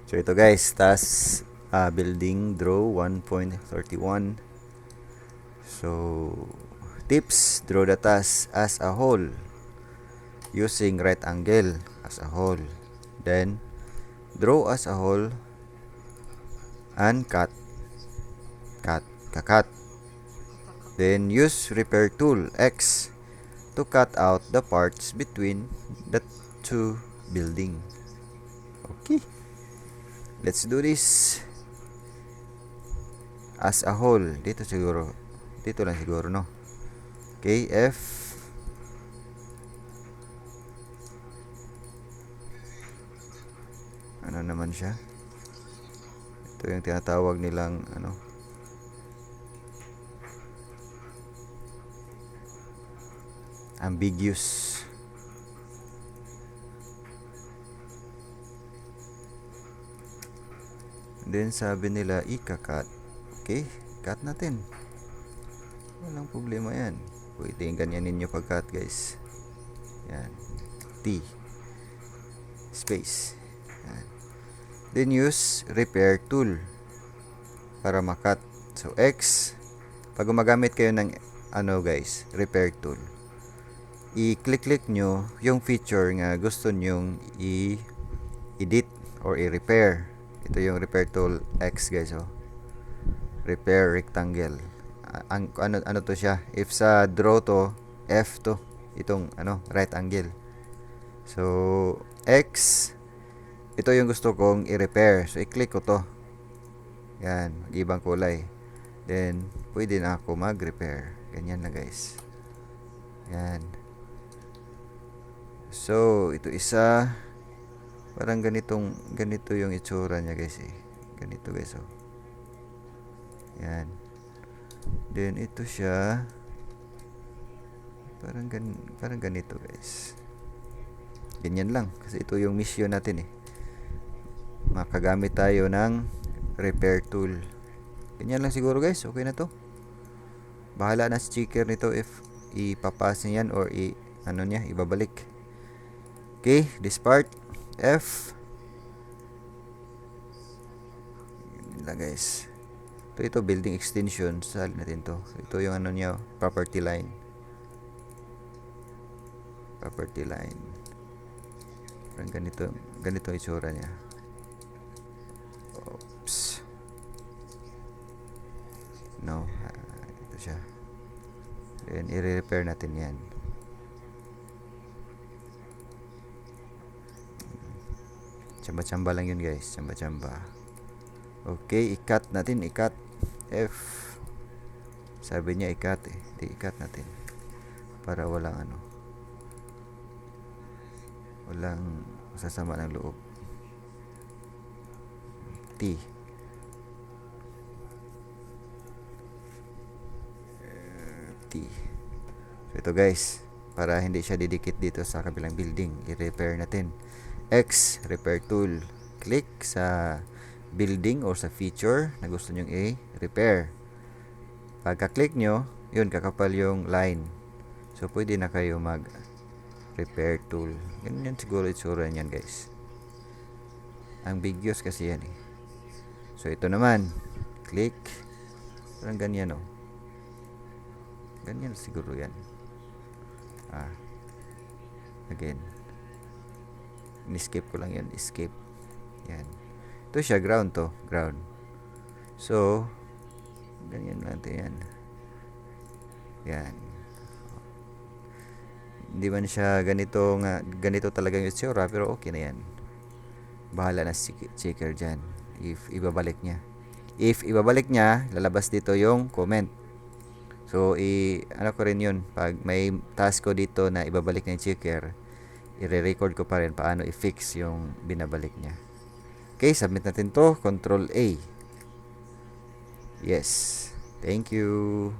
So ito guys, task building draw 1.31. So tips, draw the task as a whole using right angle as a whole. Then draw as a whole and cut. Then use repair tool X to cut out the parts between the two building. Okay, let's do this as a whole. Dito lang siguro, no? Okay, F. Ano naman siya? Ito yung tinatawag nilang ambiguous. Then sabi nila ika-cut. Okay, cut natin. Walang problema yan. Pwede ganyan ninyo pag-cut guys. Yan. T. Space. Yan. Then use repair tool para makat. So X, pag gumagamit kayo ng guys, repair tool, i-click nyo yung feature nga gusto nyong i-edit or i-repair. Ito yung repair tool X guys, repair rectangle. Ano to siya? If sa draw to, F to, itong right angle. So X, ito yung gusto kong i-repair. So i-click ko to. Yan, ibang kulay. Then pwede na ako mag-repair. Ganyan na guys. Yan. So ito isa, parang ganito yung itsura niya guys ganito guys. Yan. Then ito siya, parang ganito guys. Ganyan lang kasi ito yung mission natin makagamit tayo ng repair tool. Ganyan lang siguro guys, okay na to. Bahala na si checker nito if ipapas niya yan or ibabalik. Okay, this part F. Yun lang guys. Ito building extension, salin natin to. Ito yung niya, property line. Parang ganito itsura niya. Oops. No, ito siya. Then i-repair natin yan. Tsamba-tsamba lang yun guys, tsamba-tsamba. Okay, i-cut natin, F. Sabi niya i-cut i-cut natin para walang sasama ng loob. T. So ito guys, para hindi siya didikit dito sa kabilang building, i-repair natin. X, repair tool. Click sa building or sa feature na gusto nyong i-repair. Pagka-click nyo, yun, kakapal yung line. So pwede na kayo mag-repair tool. Ganyan siguro itsura niyan guys. Ambiguous kasi yan So ito naman, click. Parang ganyan ganyan siguro yan. Again, in-escape ko lang yan, escape. Yan, ito siya, ground. So ganyan natin yan. Hindi man siya ganito talaga yung itsura, pero okay na yan. Bahala na si checker dyan if ibabalik niya. Lalabas dito yung comment. So ko rin yun, pag may task ko dito na ibabalik ng checker, i-record ko pa rin paano i-fix yung binabalik niya. Okay, submit natin to, Control A. Yes, thank you.